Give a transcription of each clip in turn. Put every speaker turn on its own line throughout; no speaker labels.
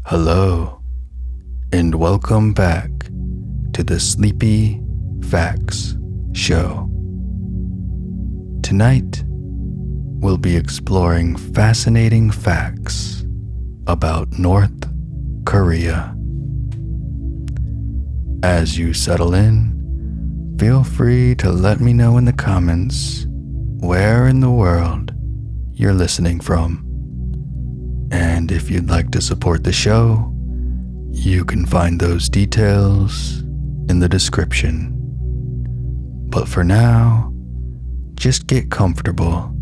Hello, and welcome back to the Sleepy Facts Show. Tonight, we'll be exploring fascinating facts about North Korea. As you settle in, feel free to let me know in the comments where in the world you're listening from. And if you'd like to support the show, you can find those details in the description. But for now, just get comfortable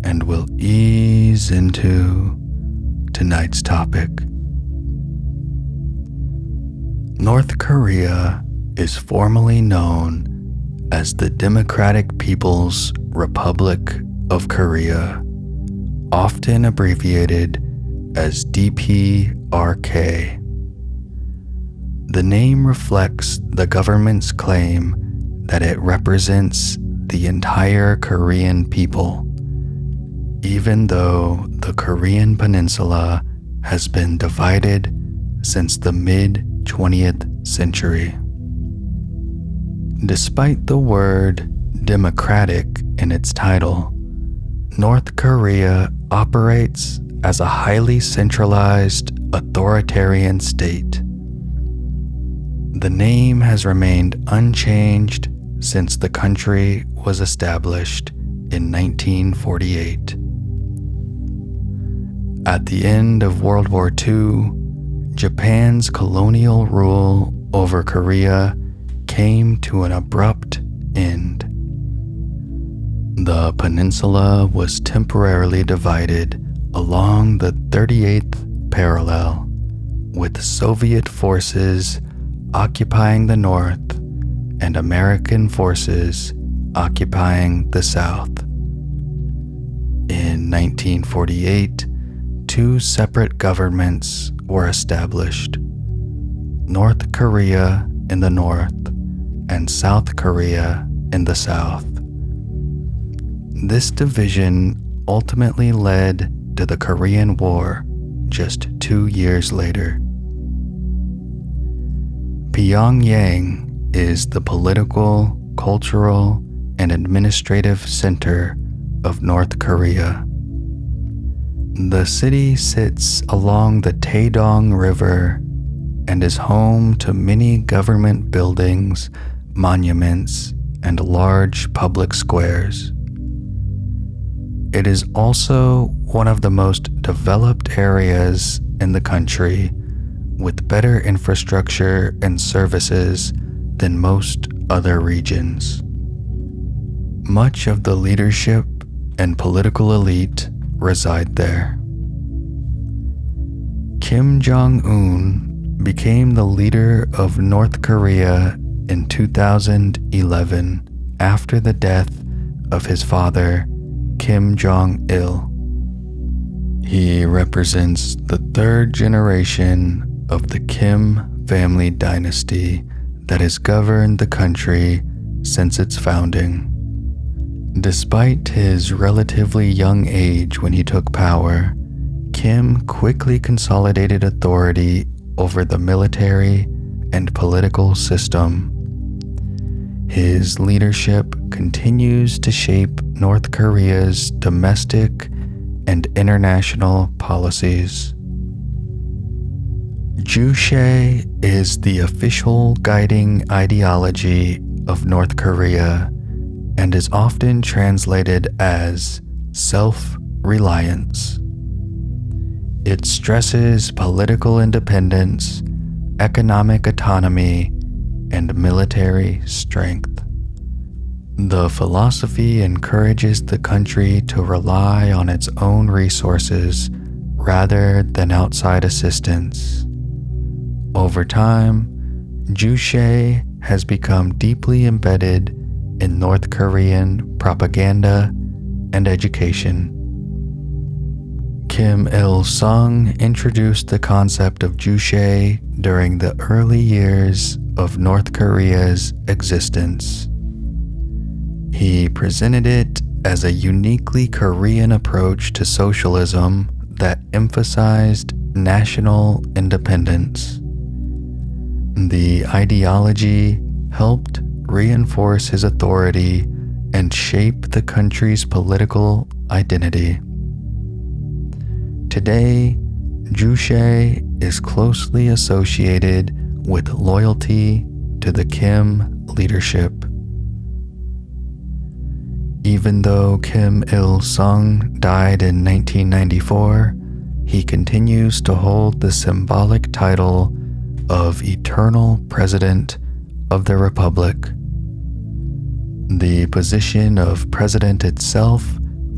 and we'll ease into tonight's topic. North Korea is formally known as the Democratic People's Republic of Korea, often abbreviated as DPRK. The name reflects the government's claim that it represents the entire Korean people, even though the Korean peninsula has been divided since the mid-20th century. Despite the word democratic in its title, North Korea operates as a highly centralized authoritarian state. The name has remained unchanged since the country was established in 1948. At the end of World War II, Japan's colonial rule over Korea came to an abrupt end. The peninsula was temporarily divided along the 38th parallel, with Soviet forces occupying the north and American forces occupying the south. In 1948, two separate governments were established: North Korea in the north and South Korea in the south. This division ultimately led to the Korean War just 2 years later. Pyongyang is the political, cultural, and administrative center of North Korea. The city sits along the Taedong River and is home to many government buildings, monuments, and large public squares. It is also one of the most developed areas in the country, with better infrastructure and services than most other regions. Much of the leadership and political elite reside there. Kim Jong-un became the leader of North Korea in 2011 after the death of his father, Kim Jong-il. He represents the third generation of the Kim family dynasty that has governed the country since its founding. Despite his relatively young age when he took power, Kim quickly consolidated authority over the military and political system. His leadership continues to shape North Korea's domestic and international policies. Juche is the official guiding ideology of North Korea and is often translated as self-reliance. It stresses political independence, economic autonomy, and military strength. The philosophy encourages the country to rely on its own resources rather than outside assistance. Over time, Juche has become deeply embedded in North Korean propaganda and education. Kim Il-sung introduced the concept of Juche during the early years of North Korea's existence. He presented it as a uniquely Korean approach to socialism that emphasized national independence. The ideology helped reinforce his authority and shape the country's political identity. Today, Juche is closely associated with loyalty to the Kim leadership. Even though Kim Il-sung died in 1994, he continues to hold the symbolic title of Eternal President of the Republic. The position of president itself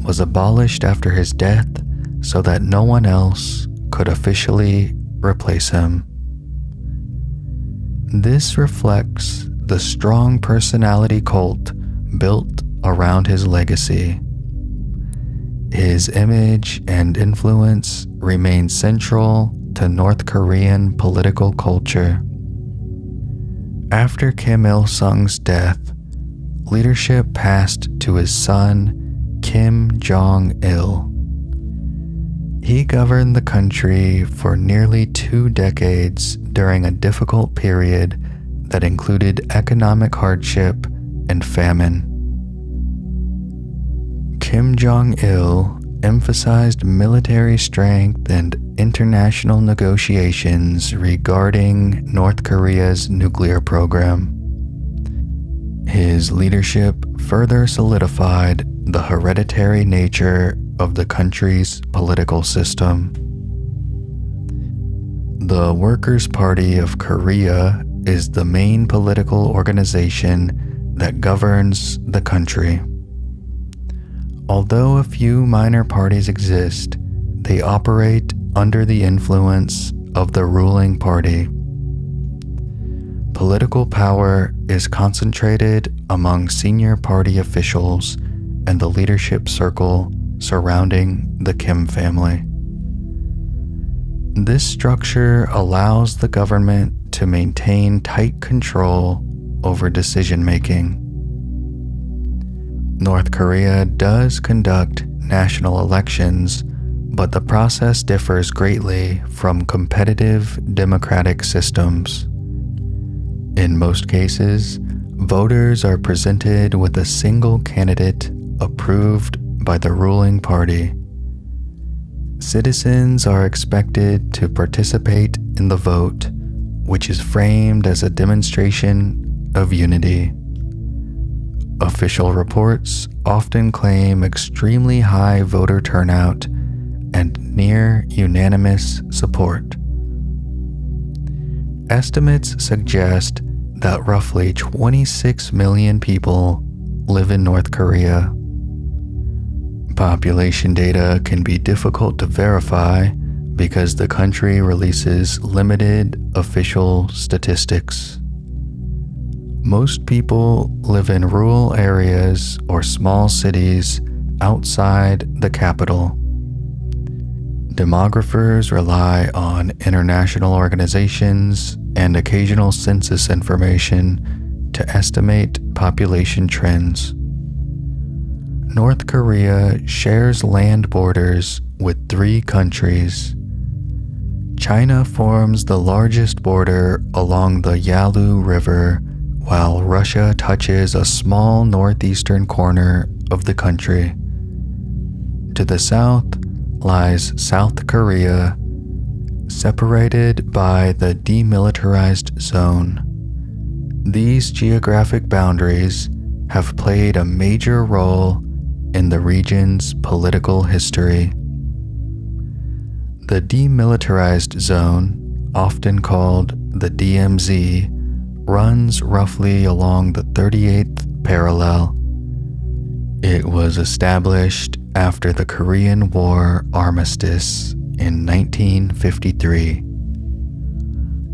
was abolished after his death so that no one else could officially replace him. This reflects the strong personality cult built around his legacy. His image and influence remain central to North Korean political culture. After Kim Il-sung's death, leadership passed to his son, Kim Jong-il. He governed the country for nearly 2 decades during a difficult period that included economic hardship and famine. Kim Jong-il emphasized military strength and international negotiations regarding North Korea's nuclear program. His leadership further solidified the hereditary nature of the country's political system. The Workers' Party of Korea is the main political organization that governs the country. Although a few minor parties exist, they operate under the influence of the ruling party. Political power is concentrated among senior party officials and the leadership circle surrounding the Kim family. This structure allows the government to maintain tight control over decision-making. North Korea does conduct national elections, but the process differs greatly from competitive democratic systems. In most cases, voters are presented with a single candidate approved by the ruling party. Citizens are expected to participate in the vote, which is framed as a demonstration of unity. Official reports often claim extremely high voter turnout and near unanimous support. Estimates suggest that roughly 26 million people live in North Korea. Population data can be difficult to verify because the country releases limited official statistics. Most people live in rural areas or small cities outside the capital. Demographers rely on international organizations and occasional census information to estimate population trends. North Korea shares land borders with 3 countries. China forms the largest border along the Yalu River, while Russia touches a small northeastern corner of the country. To the south lies South Korea, separated by the demilitarized zone. These geographic boundaries have played a major role in the region's political history. The demilitarized zone, often called the DMZ, runs roughly along the 38th parallel. It was established after the Korean War armistice in 1953.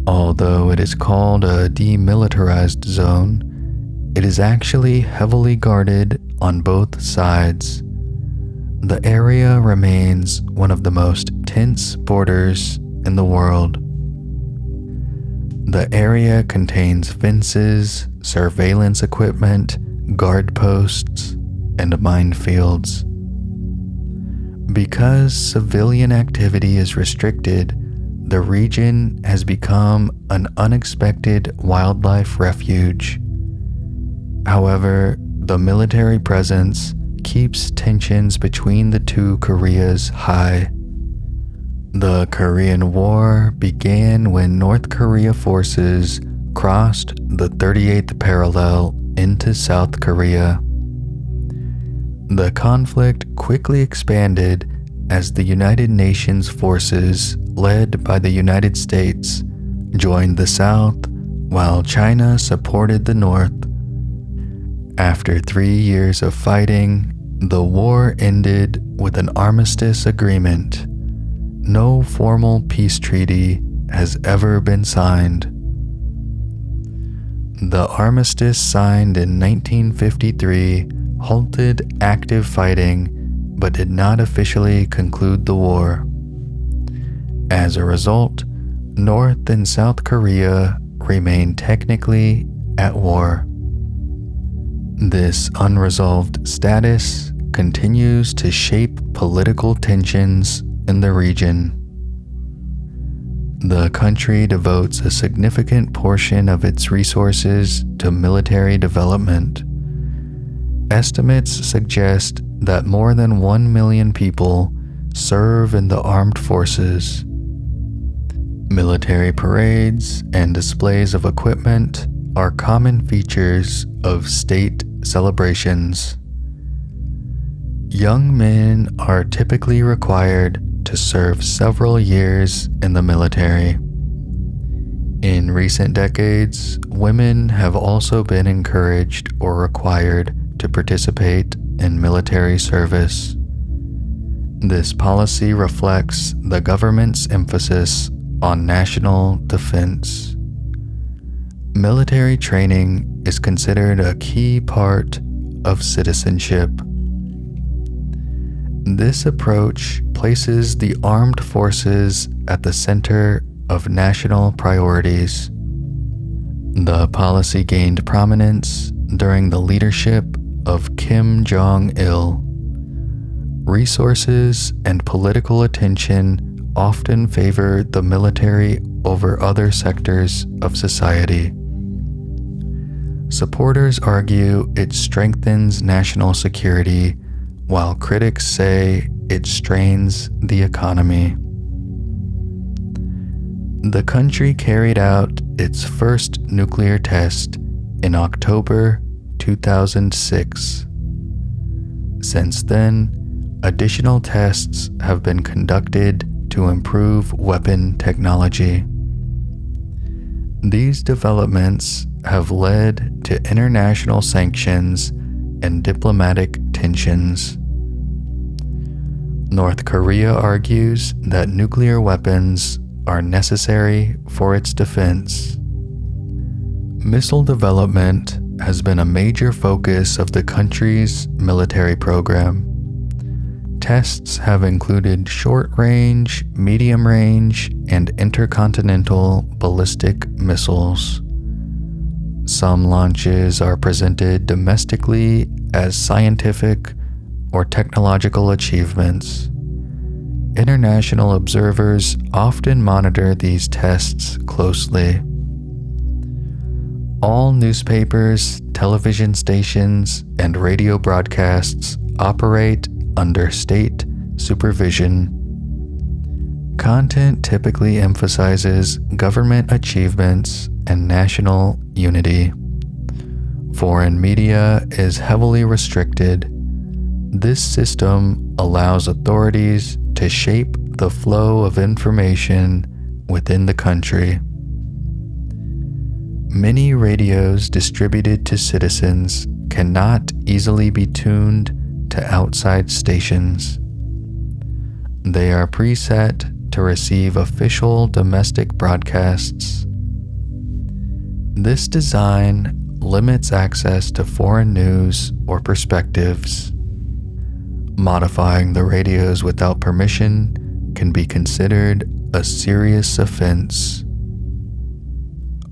Although it is called a demilitarized zone, it is actually heavily guarded on both sides. The area remains one of the most tense borders in the world. The area contains fences, surveillance equipment, guard posts, and minefields. Because civilian activity is restricted, the region has become an unexpected wildlife refuge. However, the military presence keeps tensions between the two Koreas high. The Korean War began when North Korea forces crossed the 38th parallel into South Korea. The conflict quickly expanded as the United Nations forces, led by the United States, joined the South while China supported the North. After 3 years of fighting, the war ended with an armistice agreement. No formal peace treaty has ever been signed. The armistice signed in 1953 halted active fighting but did not officially conclude the war. As a result, North and South Korea remain technically at war. This unresolved status continues to shape political tensions in the region. The country devotes a significant portion of its resources to military development. Estimates suggest that more than 1 million people serve in the armed forces. Military parades and displays of equipment are common features of state celebrations. Young men are typically required to serve several years in the military. In recent decades, women have also been encouraged or required to participate in military service. This policy reflects the government's emphasis on national defense. Military training is considered a key part of citizenship. This approach places the armed forces at the center of national priorities. The policy gained prominence during the leadership of Kim Jong-il. Resources and political attention often favor the military over other sectors of society. Supporters argue it strengthens national security, while critics say it strains the economy. The country carried out its first nuclear test in October 2006. Since then, additional tests have been conducted to improve weapon technology. These developments have led to international sanctions and diplomatic tensions. North Korea argues that nuclear weapons are necessary for its defense. Missile development has been a major focus of the country's military program. Tests have included short-range, medium-range, and intercontinental ballistic missiles. Some launches are presented domestically as scientific or technological achievements. International observers often monitor these tests closely. All newspapers, television stations, and radio broadcasts operate under state supervision. Content typically emphasizes government achievements and national unity. Foreign media is heavily restricted. This system allows authorities to shape the flow of information within the country. Many radios distributed to citizens cannot easily be tuned to outside stations. They are preset to receive official domestic broadcasts. This design limits access to foreign news or perspectives. Modifying the radios without permission can be considered a serious offense.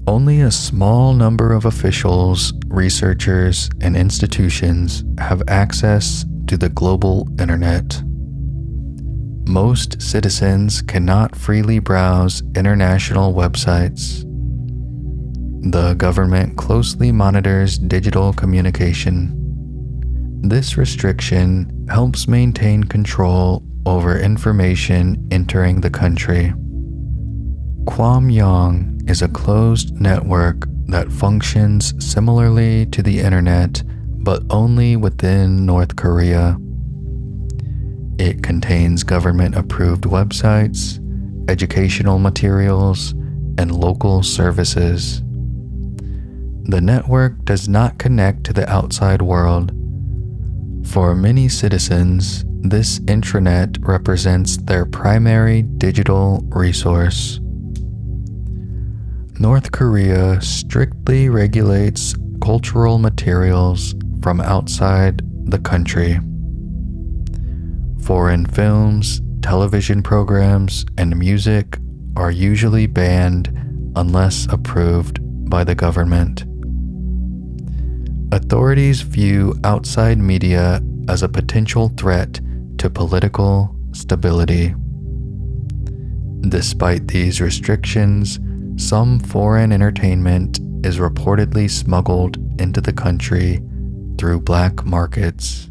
Only a small number of officials, researchers, and institutions have access to the global internet. Most citizens cannot freely browse international websites. The government closely monitors digital communication. This restriction helps maintain control over information entering the country. Kwamyong is a closed network that functions similarly to the internet, but only within North Korea. It contains government-approved websites, educational materials, and local services. The network does not connect to the outside world. For many citizens, this intranet represents their primary digital resource. North Korea strictly regulates cultural materials from outside the country. Foreign films, television programs, and music are usually banned unless approved by the government. Authorities view outside media as a potential threat to political stability. Despite these restrictions, some foreign entertainment is reportedly smuggled into the country through black markets.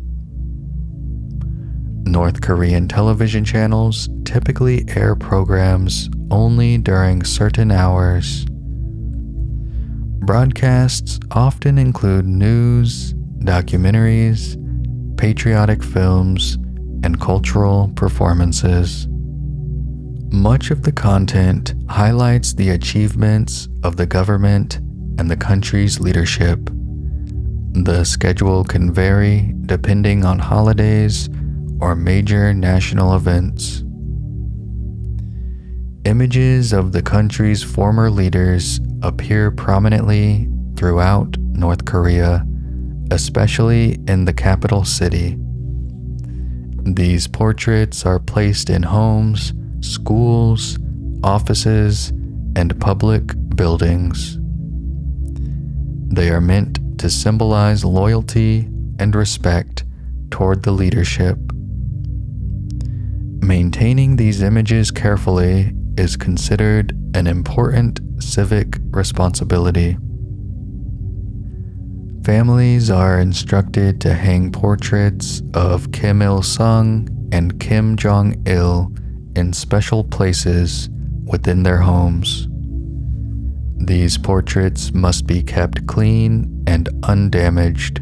North Korean television channels typically air programs only during certain hours. Broadcasts often include news, documentaries, patriotic films, and cultural performances. Much of the content highlights the achievements of the government and the country's leadership. The schedule can vary depending on holidays or major national events. Images of the country's former leaders appear prominently throughout North Korea, especially in the capital city. These portraits are placed in homes, schools, offices, and public buildings. They are meant to symbolize loyalty and respect toward the leadership. Maintaining these images carefully is considered an important civic responsibility. Families are instructed to hang portraits of Kim Il-sung and Kim Jong-il in special places within their homes. These portraits must be kept clean and undamaged.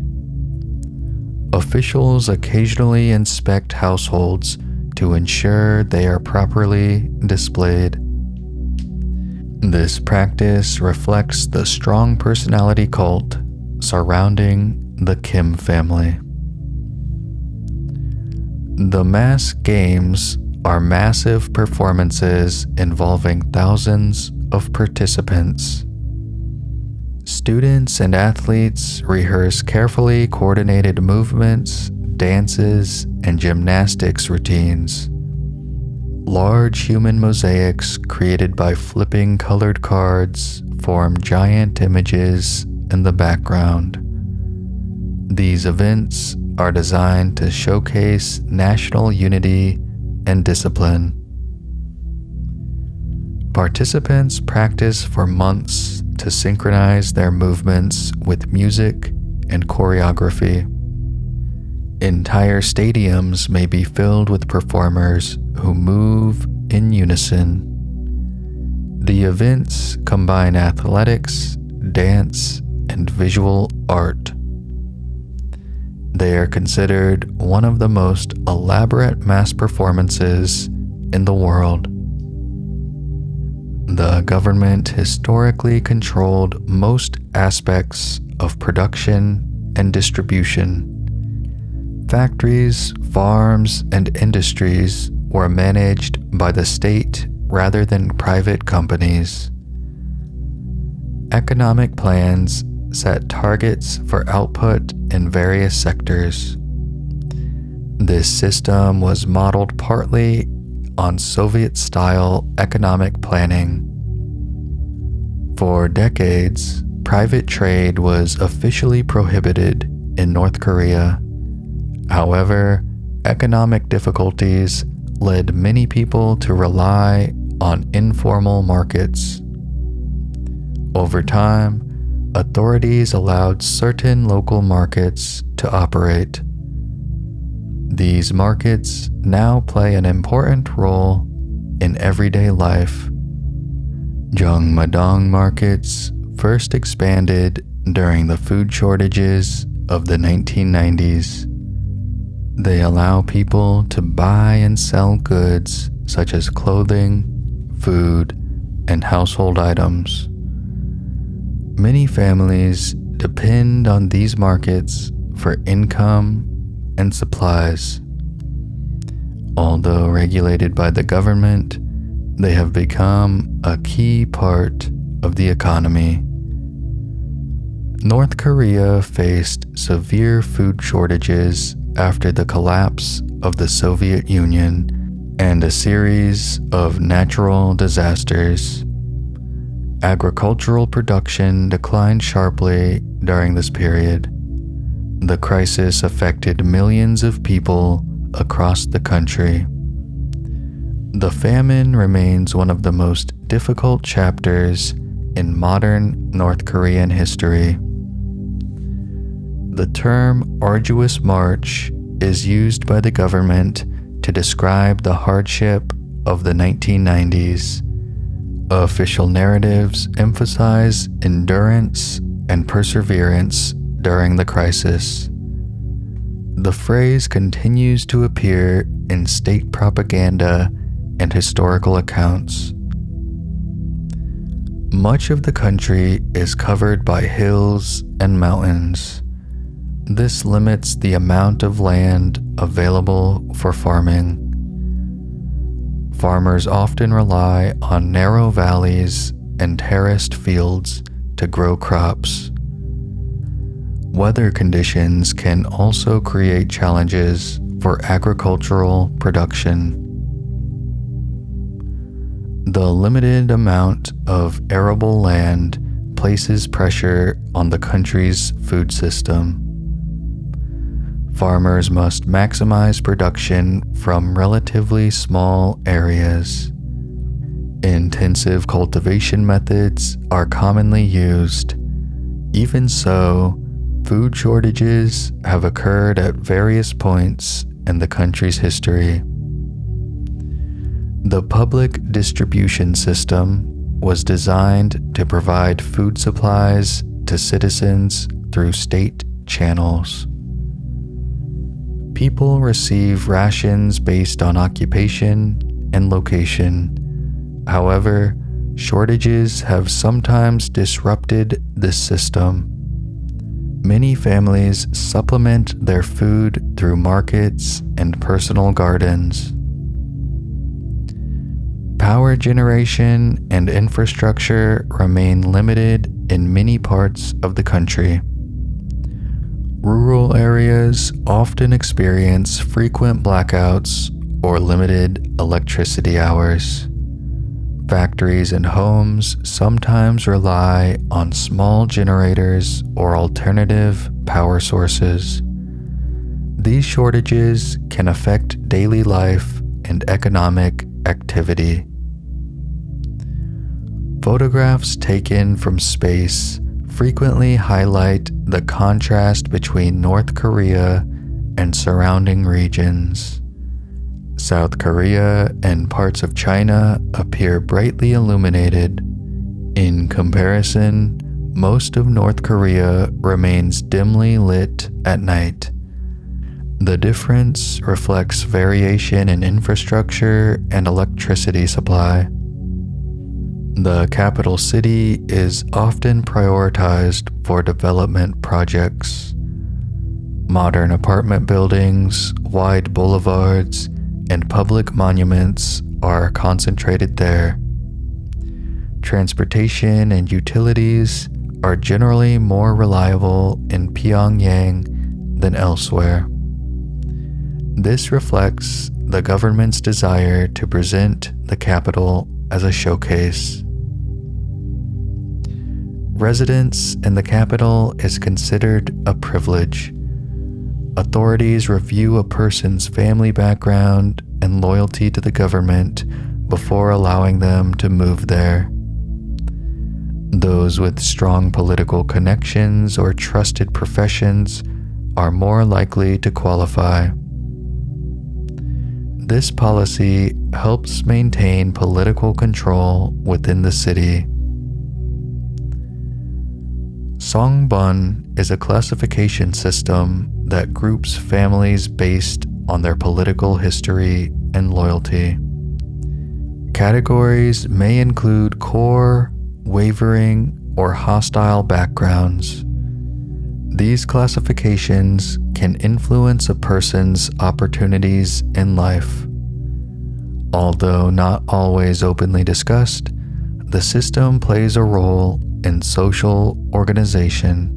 Officials occasionally inspect households to ensure they are properly displayed. This practice reflects the strong personality cult surrounding the Kim family. The mass games are massive performances involving thousands of participants. Students and athletes rehearse carefully coordinated movements, dances, and gymnastics routines. Large human mosaics created by flipping colored cards form giant images in the background. These events are designed to showcase national unity and discipline. Participants practice for months to synchronize their movements with music and choreography. Entire stadiums may be filled with performers who move in unison. The events combine athletics, dance, and visual art. They are considered one of the most elaborate mass performances in the world. The government historically controlled most aspects of production and distribution. Factories, farms, and industries were managed by the state rather than private companies. Economic plans set targets for output in various sectors. This system was modeled partly on Soviet-style economic planning. For decades, private trade was officially prohibited in North Korea. However, economic difficulties led many people to rely on informal markets. Over time, authorities allowed certain local markets to operate. These markets now play an important role in everyday life. Jongmadong markets first expanded during the food shortages of the 1990s. They allow people to buy and sell goods such as clothing, food, and household items. Many families depend on these markets for income and supplies. Although regulated by the government, they have become a key part of the economy. North Korea faced severe food shortages after the collapse of the Soviet Union and a series of natural disasters. Agricultural production declined sharply during this period. The crisis affected millions of people across the country. The famine remains one of the most difficult chapters in modern North Korean history. The term arduous march is used by the government to describe the hardship of the 1990s. Official narratives emphasize endurance and perseverance during the crisis. The phrase continues to appear in state propaganda and historical accounts. Much of the country is covered by hills and mountains. This limits the amount of land available for farming. Farmers often rely on narrow valleys and terraced fields to grow crops. Weather conditions can also create challenges for agricultural production. The limited amount of arable land places pressure on the country's food system. Farmers must maximize production from relatively small areas. Intensive cultivation methods are commonly used. Even so, food shortages have occurred at various points in the country's history. The public distribution system was designed to provide food supplies to citizens through state channels. People receive rations based on occupation and location. However, shortages have sometimes disrupted this system. Many families supplement their food through markets and personal gardens. Power generation and infrastructure remain limited in many parts of the country. Rural areas often experience frequent blackouts or limited electricity hours. Factories and homes sometimes rely on small generators or alternative power sources. These shortages can affect daily life and economic activity. Photographs taken from space frequently highlight the contrast between North Korea and surrounding regions. South Korea and parts of China appear brightly illuminated. In comparison, most of North Korea remains dimly lit at night. The difference reflects variation in infrastructure and electricity supply. The capital city is often prioritized for development projects. Modern apartment buildings, wide boulevards, and public monuments are concentrated there. Transportation and utilities are generally more reliable in Pyongyang than elsewhere. This reflects the government's desire to present the capital as a showcase. Residence in the capital is considered a privilege. Authorities review a person's family background and loyalty to the government before allowing them to move there. Those with strong political connections or trusted professions are more likely to qualify. This policy helps maintain political control within the city. Songbun is a classification system that groups families based on their political history and loyalty. Categories may include core, wavering, or hostile backgrounds. These classifications can influence a person's opportunities in life. Although not always openly discussed, the system plays a role in social organization.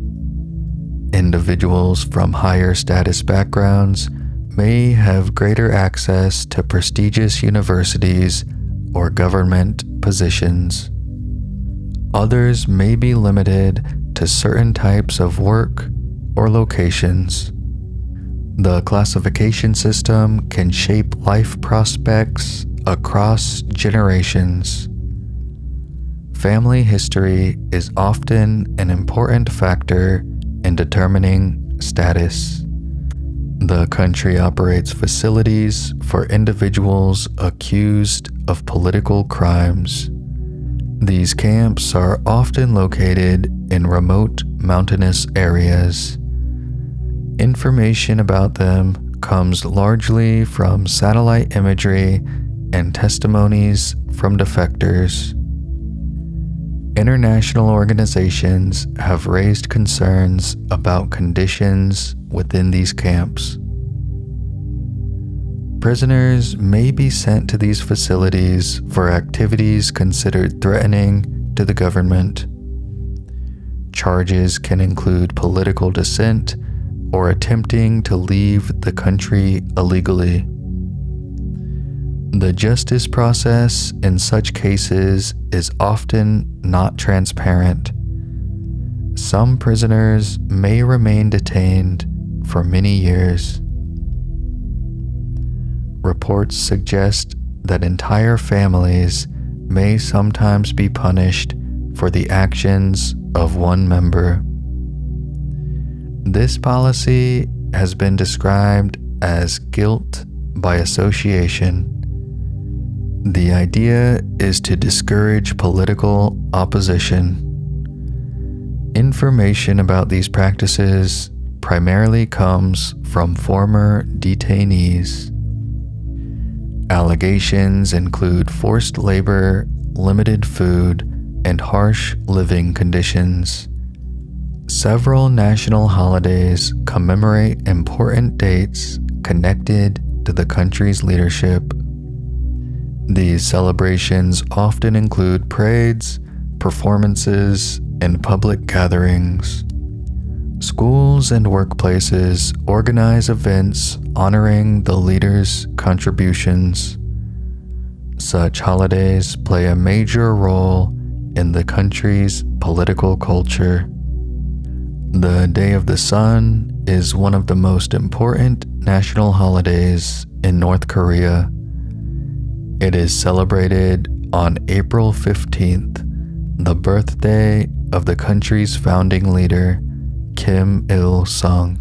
Individuals from higher status backgrounds may have greater access to prestigious universities or government positions. Others may be limited to certain types of work or locations. The classification system can shape life prospects across generations. Family history is often an important factor in determining status. The country operates facilities for individuals accused of political crimes. These camps are often located in remote mountainous areas. Information about them comes largely from satellite imagery and testimonies from defectors. International organizations have raised concerns about conditions within these camps. Prisoners may be sent to these facilities for activities considered threatening to the government. Charges can include political dissent or attempting to leave the country illegally. The justice process in such cases is often not transparent. Some prisoners may remain detained for many years. Reports suggest that entire families may sometimes be punished for the actions of one member. This policy has been described as guilt by association. The idea is to discourage political opposition. Information about these practices primarily comes from former detainees. Allegations include forced labor, limited food, and harsh living conditions. Several national holidays commemorate important dates connected to the country's leadership. These celebrations often include parades, performances, and public gatherings. Schools and workplaces organize events honoring the leaders' contributions. Such holidays play a major role in the country's political culture. The Day of the Sun is one of the most important national holidays in North Korea. It is celebrated on April 15th, the birthday of the country's founding leader, Kim Il-sung.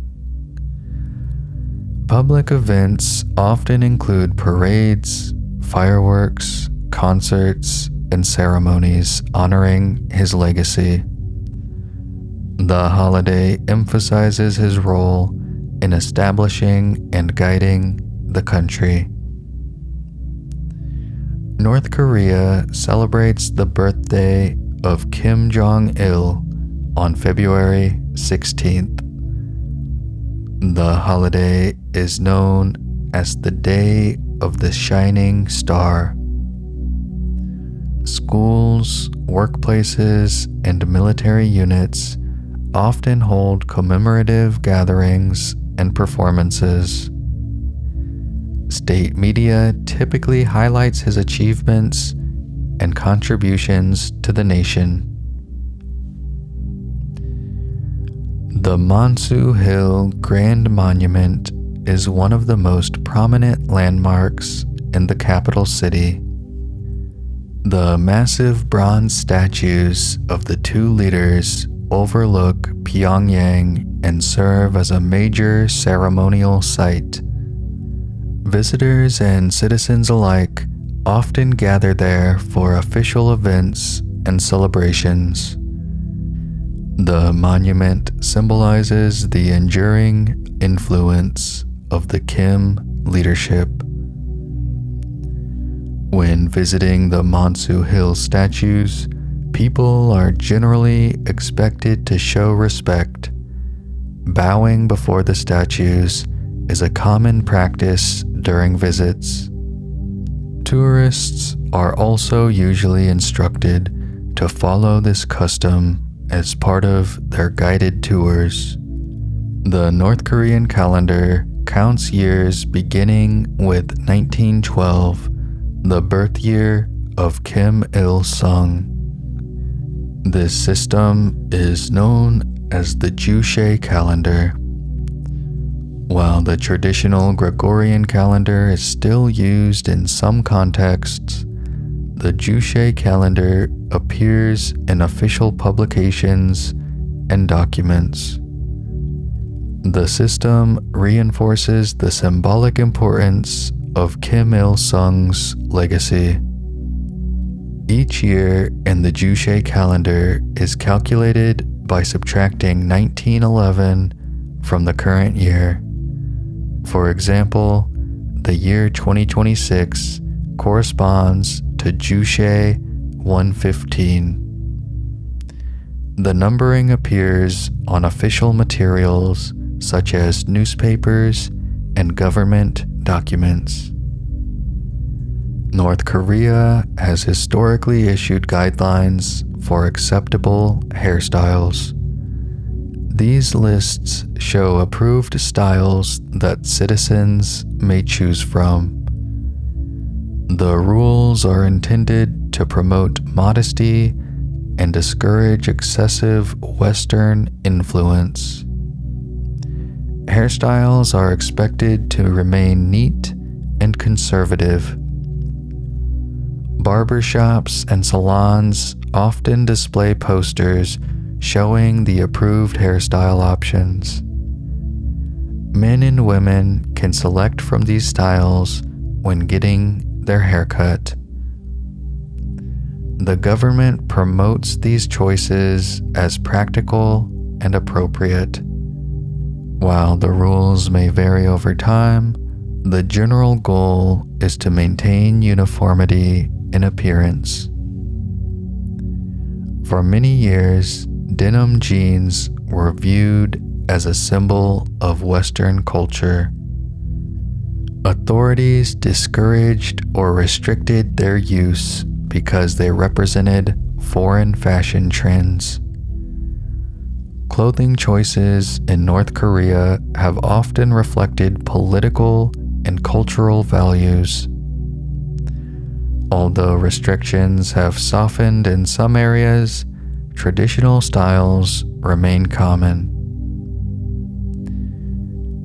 Public events often include parades, fireworks, concerts, and ceremonies honoring his legacy. The holiday emphasizes his role in establishing and guiding the country. North Korea celebrates the birthday of Kim Jong-il on February 16th. The holiday is known as the Day of the Shining Star. Schools, workplaces, and military units often hold commemorative gatherings and performances. State media typically highlights his achievements and contributions to the nation. The Monsu Hill Grand Monument is one of the most prominent landmarks in the capital city. The massive bronze statues of the two leaders overlook Pyongyang and serve as a major ceremonial site. Visitors and citizens alike often gather there for official events and celebrations. The monument symbolizes the enduring influence of the Kim leadership. When visiting the Monsu Hill statues, people are generally expected to show respect. Bowing before the statues is a common practice during visits. Tourists are also usually instructed to follow this custom as part of their guided tours. The North Korean calendar counts years beginning with 1912, the birth year of Kim Il-sung. This system is known as the Juche calendar. While the traditional Gregorian calendar is still used in some contexts, the Juche calendar appears in official publications and documents. The system reinforces the symbolic importance of Kim Il-sung's legacy. Each year in the Juche calendar is calculated by subtracting 1911 from the current year. For example, the year 2026 corresponds to Juche 115. The numbering appears on official materials such as newspapers and government documents. North Korea has historically issued guidelines for acceptable hairstyles. These lists show approved styles that citizens may choose from. The rules are intended to promote modesty and discourage excessive Western influence. Hairstyles are expected to remain neat and conservative. Barbershops and salons often display posters showing the approved hairstyle options. Men and women can select from these styles when getting their haircut. The government promotes these choices as practical and appropriate. While the rules may vary over time, the general goal is to maintain uniformity in appearance. For many years, denim jeans were viewed as a symbol of Western culture. Authorities discouraged or restricted their use because they represented foreign fashion trends. Clothing choices in North Korea have often reflected political and cultural values. Although restrictions have softened in some areas, traditional styles remain common.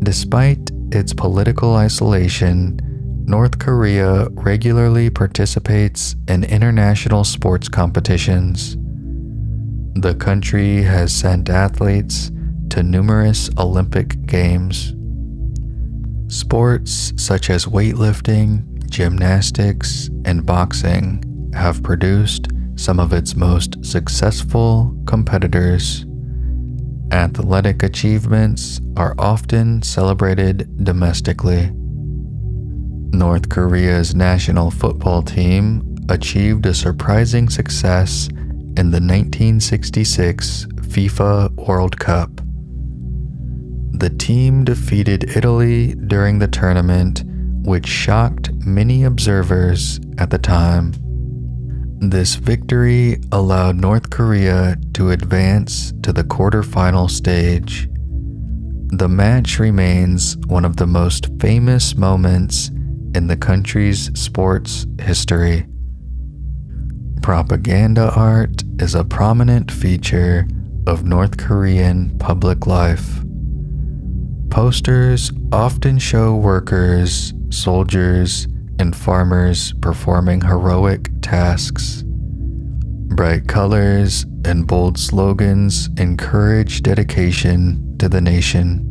Despite its political isolation, North Korea regularly participates in international sports competitions. The country has sent athletes to numerous Olympic Games. Sports such as weightlifting, gymnastics, and boxing have produced some of its most successful competitors. Athletic achievements are often celebrated domestically. North Korea's national football team achieved a surprising success in the 1966 FIFA World Cup. The team defeated Italy during the tournament, which shocked many observers at the time. This victory allowed North Korea to advance to the quarterfinal stage. The match remains one of the most famous moments in the country's sports history. Propaganda art is a prominent feature of North Korean public life. Posters often show workers, soldiers, and farmers performing heroic tasks. Bright colors and bold slogans encourage dedication to the nation.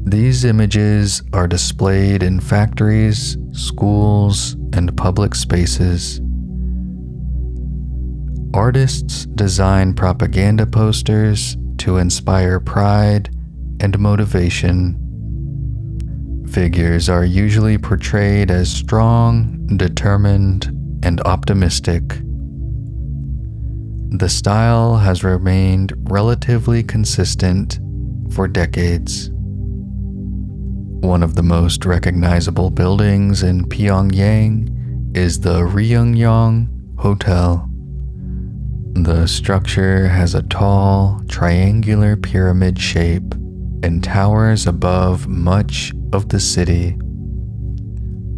These images are displayed in factories, schools, and public spaces. Artists design propaganda posters to inspire pride and motivation. Figures are usually portrayed as strong, determined, and optimistic. The style has remained relatively consistent for decades. One of the most recognizable buildings in Pyongyang is the Ryungyong Hotel. The structure has a tall, triangular pyramid shape and towers above much of the city.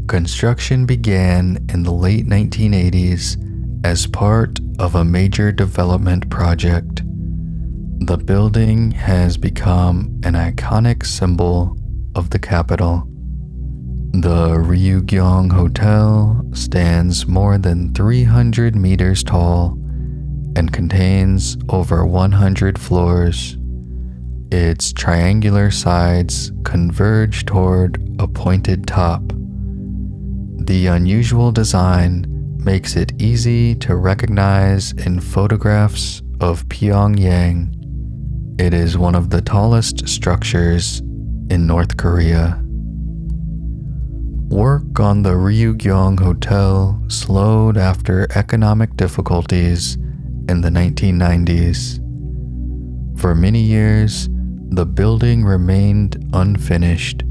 Construction began in the late 1980s as part of a major development project. The building has become an iconic symbol of the capital. The Ryugyong Hotel stands more than 300 meters tall and contains over 100 floors. Its triangular sides converge toward a pointed top. The unusual design makes it easy to recognize in photographs of Pyongyang. It is one of the tallest structures in North Korea. Work on the Ryugyong Hotel slowed after economic difficulties in the 1990s. For many years, the building remained unfinished.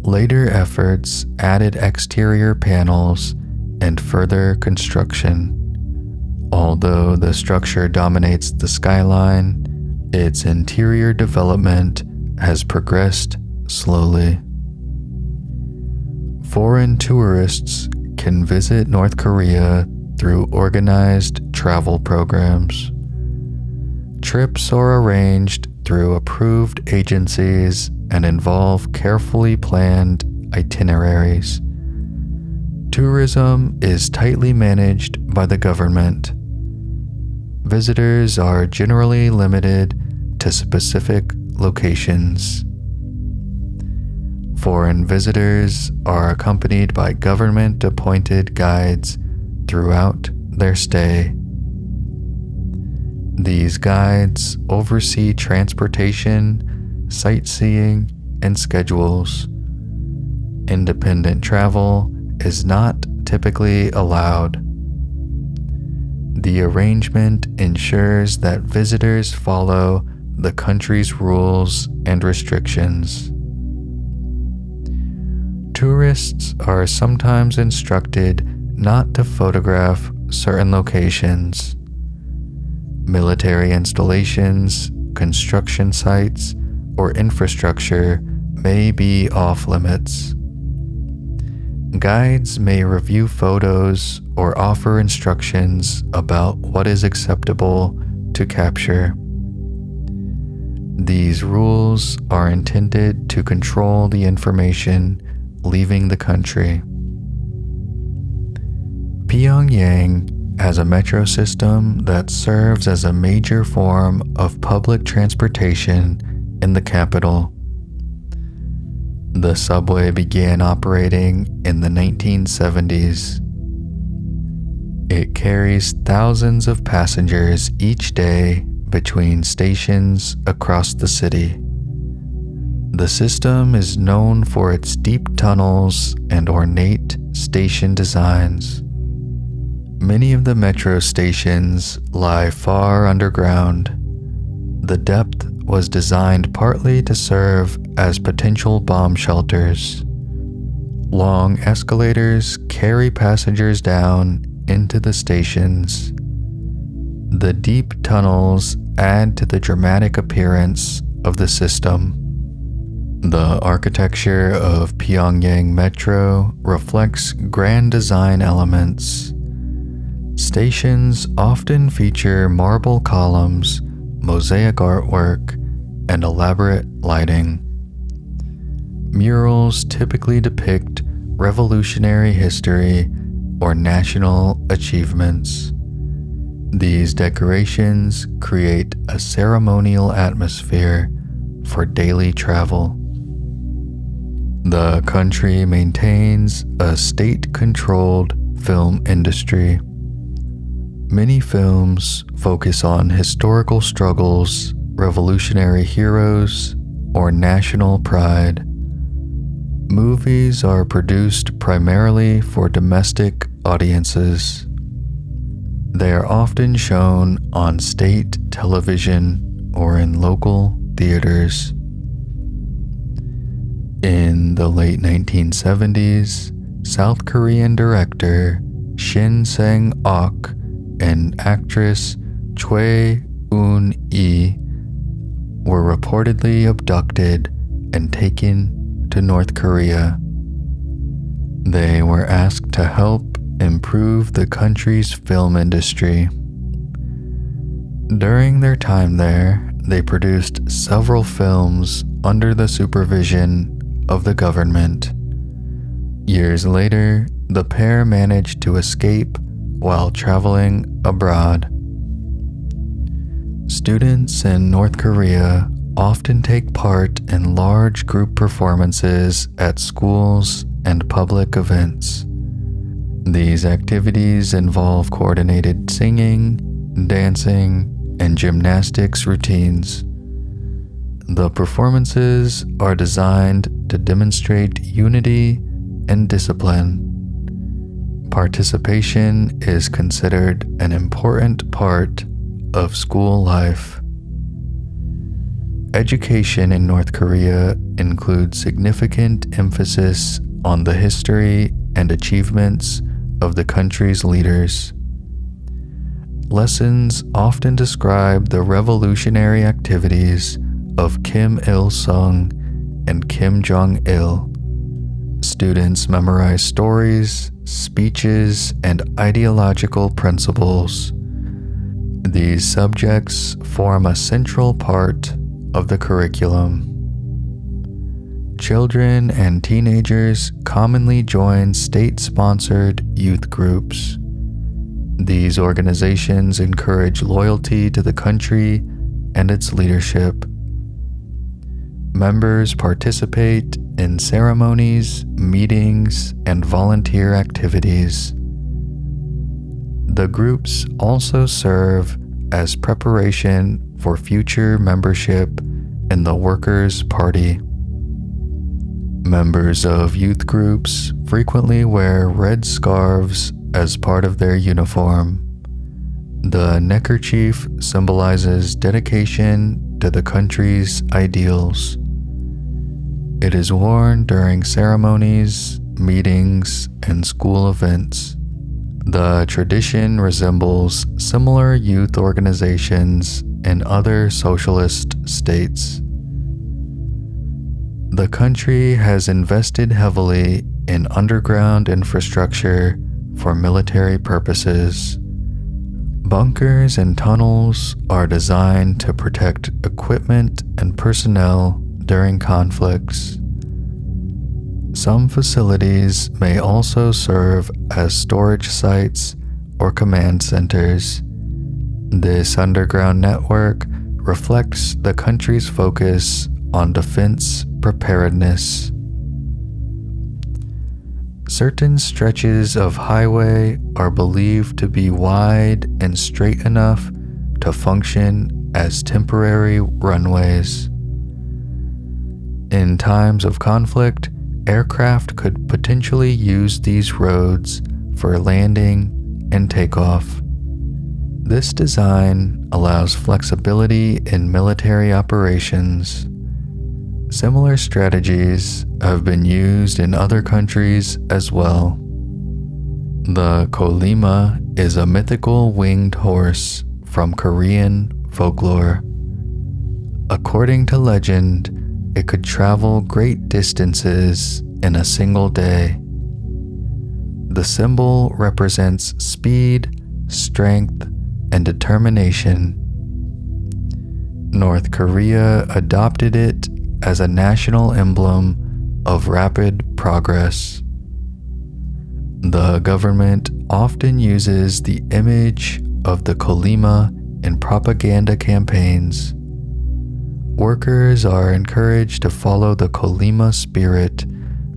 Later efforts added exterior panels and further construction. Although the structure dominates the skyline, its interior development has progressed slowly. Foreign tourists can visit North Korea through organized travel programs. Trips are arranged through approved agencies and involve carefully planned itineraries. Tourism is tightly managed by the government. Visitors are generally limited to specific locations. Foreign visitors are accompanied by government-appointed guides throughout their stay. These guides oversee transportation, sightseeing, and schedules. Independent travel is not typically allowed. The arrangement ensures that visitors follow the country's rules and restrictions. Tourists are sometimes instructed not to photograph certain locations. Military installations, construction sites, or infrastructure may be off limits. Guides may review photos or offer instructions about what is acceptable to capture. These rules are intended to control the information leaving the country. Pyongyang has a metro system that serves as a major form of public transportation in the capital. The subway began operating in the 1970s. It carries thousands of passengers each day between stations across the city. The system is known for its deep tunnels and ornate station designs. Many of the metro stations lie far underground. The depth was designed partly to serve as potential bomb shelters. Long escalators carry passengers down into the stations. The deep tunnels add to the dramatic appearance of the system. The architecture of Pyongyang Metro reflects grand design elements. Stations often feature marble columns, mosaic artwork, and elaborate lighting. Murals typically depict revolutionary history, or national achievements. These decorations create a ceremonial atmosphere for daily travel. The country maintains a state-controlled film industry. Many films focus on historical struggles, revolutionary heroes, or national pride. Movies are produced primarily for domestic audiences. They are often shown on state television or in local theaters. In the late 1970s, South Korean director Shin Sang-ok and actress Choi Eun-hee were reportedly abducted and taken to North Korea. They were asked to help improve the country's film industry. During their time there, they produced several films under the supervision of the government. Years later, the pair managed to escape while traveling abroad. Students in North Korea often take part in large group performances at schools and public events. These activities involve coordinated singing, dancing, and gymnastics routines. The performances are designed to demonstrate unity and discipline. Participation is considered an important part of school life. Education in North Korea includes significant emphasis on the history and achievements of the country's leaders. Lessons often describe the revolutionary activities of Kim Il-sung and Kim Jong-il. Students memorize stories, speeches, and ideological principles. These subjects form a central part of the curriculum. Children and teenagers commonly join state-sponsored youth groups. These organizations encourage loyalty to the country and its leadership. Members participate in ceremonies, meetings, and volunteer activities. The groups also serve as preparation for future membership in the Workers' Party. Members of youth groups frequently wear red scarves as part of their uniform. The neckerchief symbolizes dedication to the country's ideals. It is worn during ceremonies, meetings, and school events. The tradition resembles similar youth organizations in other socialist states. The country has invested heavily in underground infrastructure for military purposes. Bunkers and tunnels are designed to protect equipment and personnel during conflicts. Some facilities may also serve as storage sites or command centers. This underground network reflects the country's focus on defense preparedness. Certain stretches of highway are believed to be wide and straight enough to function as temporary runways. In times of conflict, aircraft could potentially use these roads for landing and takeoff. This design allows flexibility in military operations. Similar strategies have been used in other countries as well. The Kolima is a mythical winged horse from Korean folklore. According to legend, it could travel great distances in a single day. The symbol represents speed, strength, and determination. North Korea adopted it as a national emblem of rapid progress. The government often uses the image of the Colima in propaganda campaigns. Workers are encouraged to follow the Colima spirit,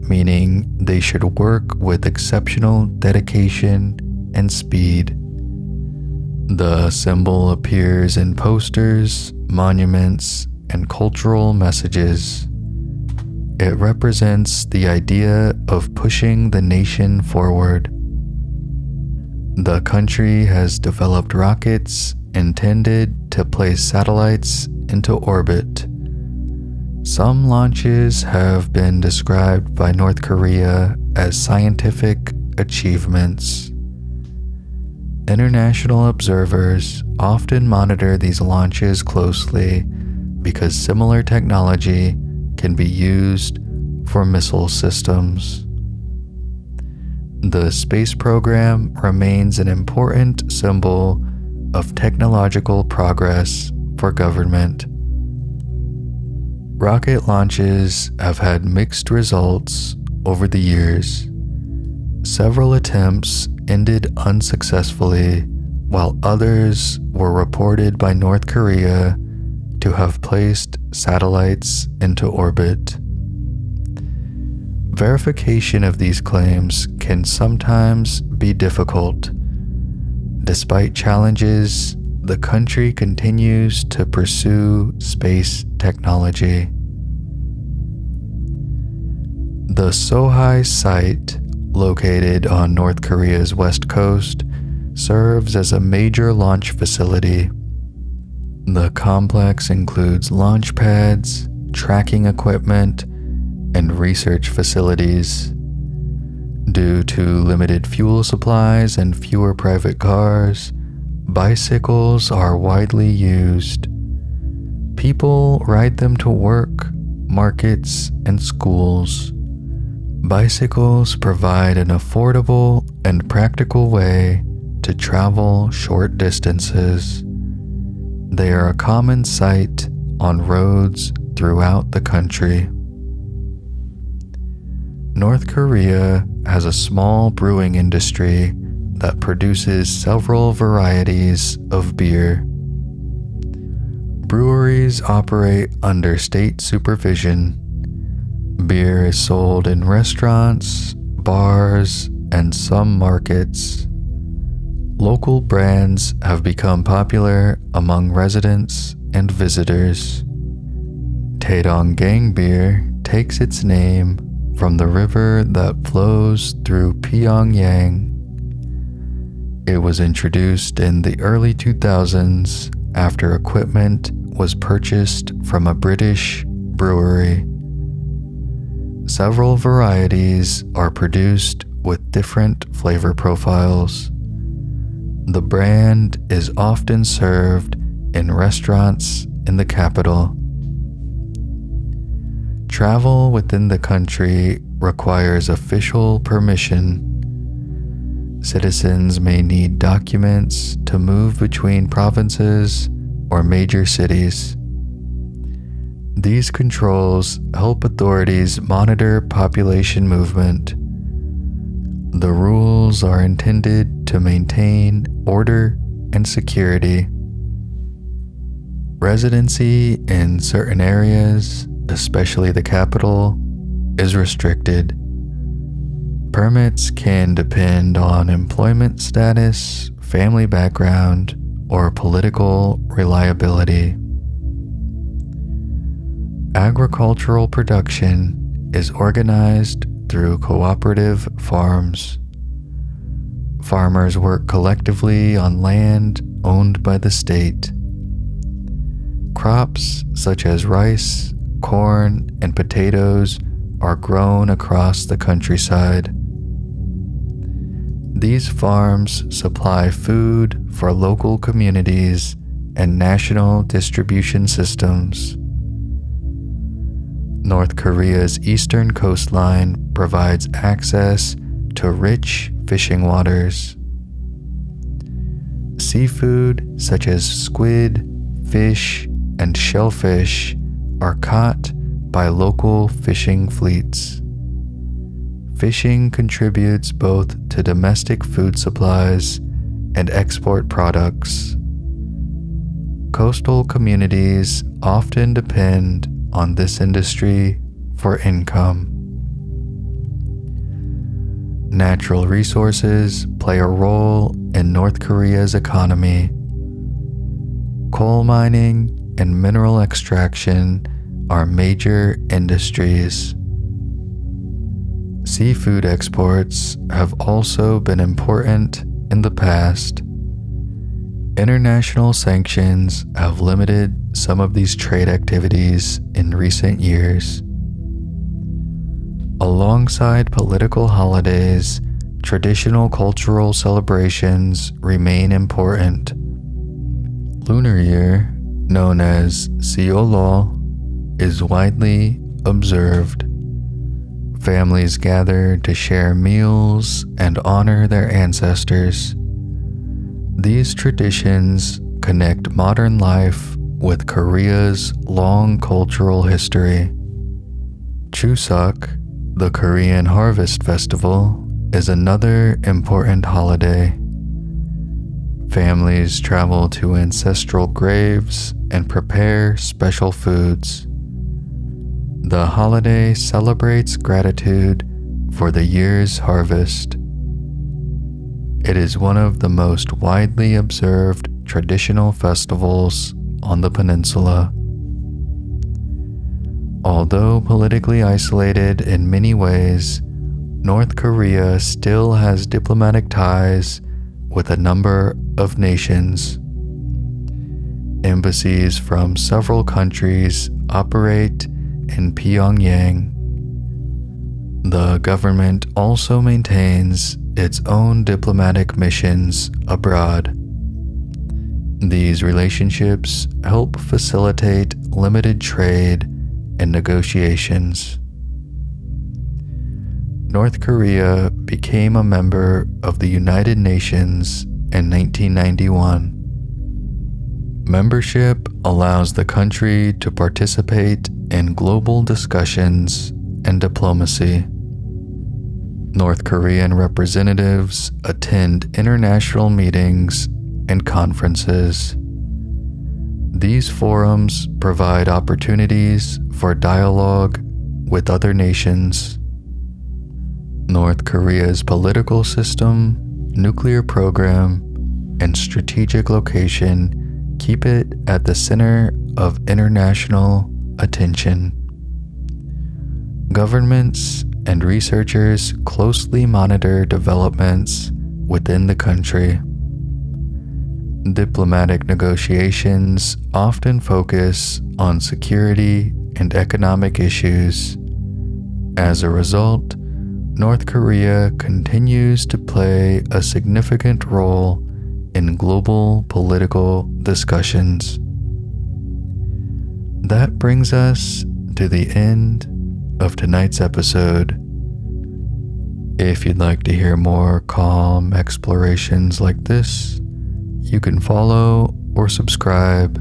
meaning they should work with exceptional dedication and speed. The symbol appears in posters, monuments, and cultural messages. It represents the idea of pushing the nation forward. The country has developed rockets intended to place satellites into orbit. Some launches have been described by North Korea as scientific achievements. International observers often monitor these launches closely because similar technology can be used for missile systems. The space program remains an important symbol of technological progress for government. Rocket launches have had mixed results over the years. Several attempts ended unsuccessfully, while others were reported by North Korea to have placed satellites into orbit. Verification of these claims can sometimes be difficult. Despite challenges, the country continues to pursue space technology. The Sohae site, located on North Korea's west coast, serves as a major launch facility. The complex includes launch pads, tracking equipment, and research facilities. Due to limited fuel supplies and fewer private cars, bicycles are widely used. People ride them to work, markets, and schools. Bicycles provide an affordable and practical way to travel short distances. They are a common sight on roads throughout the country. North Korea has a small brewing industry that produces several varieties of beer. Breweries operate under state supervision. Beer is sold in restaurants, bars, and some markets. Local brands have become popular among residents and visitors. Taedonggang beer takes its name from the river that flows through Pyongyang. It was introduced in the early 2000s after equipment was purchased from a British brewery. Several varieties are produced with different flavor profiles. The brand is often served in restaurants in the capital. Travel within the country requires official permission. Citizens may need documents to move between provinces or major cities. These controls help authorities monitor population movement. The rules are intended to maintain order and security. Residency in certain areas, especially the capital, is restricted. Permits can depend on employment status, family background, or political reliability. Agricultural production is organized through cooperative farms. Farmers work collectively on land owned by the state. Crops such as rice, corn, and potatoes are grown across the countryside. These farms supply food for local communities and national distribution systems. North Korea's eastern coastline provides access to rich fishing waters. Seafood such as squid, fish, and shellfish are caught by local fishing fleets. Fishing contributes both to domestic food supplies and export products. Coastal communities often depend on this industry for income. Natural resources play a role in North Korea's economy. Coal mining and mineral extraction are major industries. Seafood exports have also been important in the past. International sanctions have limited some of these trade activities in recent years. Alongside political holidays, traditional cultural celebrations remain important. Lunar Year, known as Seolol, is widely observed. Families gather to share meals and honor their ancestors. These traditions connect modern life with Korea's long cultural history. Chuseok, the Korean Harvest Festival, is another important holiday. Families travel to ancestral graves and prepare special foods. The holiday celebrates gratitude for the year's harvest. It is one of the most widely observed traditional festivals on the peninsula. Although politically isolated in many ways, North Korea still has diplomatic ties with a number of nations. Embassies from several countries operate in Pyongyang. The government also maintains its own diplomatic missions abroad. These relationships help facilitate limited trade and negotiations. North Korea became a member of the United Nations in 1991. Membership allows the country to participate in global discussions and diplomacy. North Korean representatives attend international meetings and conferences. These forums provide opportunities for dialogue with other nations. North Korea's political system, nuclear program, and strategic location keep it at the center of international attention. Governments and researchers closely monitor developments within the country. Diplomatic negotiations often focus on security and economic issues. As a result, North Korea continues to play a significant role in global political discussions. That brings us to the end of tonight's episode. If you'd like to hear more calm explorations like this, you can follow or subscribe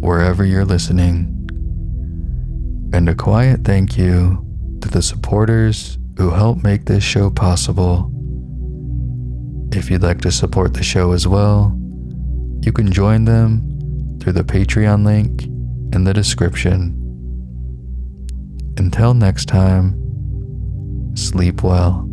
wherever you're listening. And a quiet thank you to the supporters who help make this show possible. If you'd like to support the show as well, you can join them through the Patreon link in the description. Until next time, sleep well.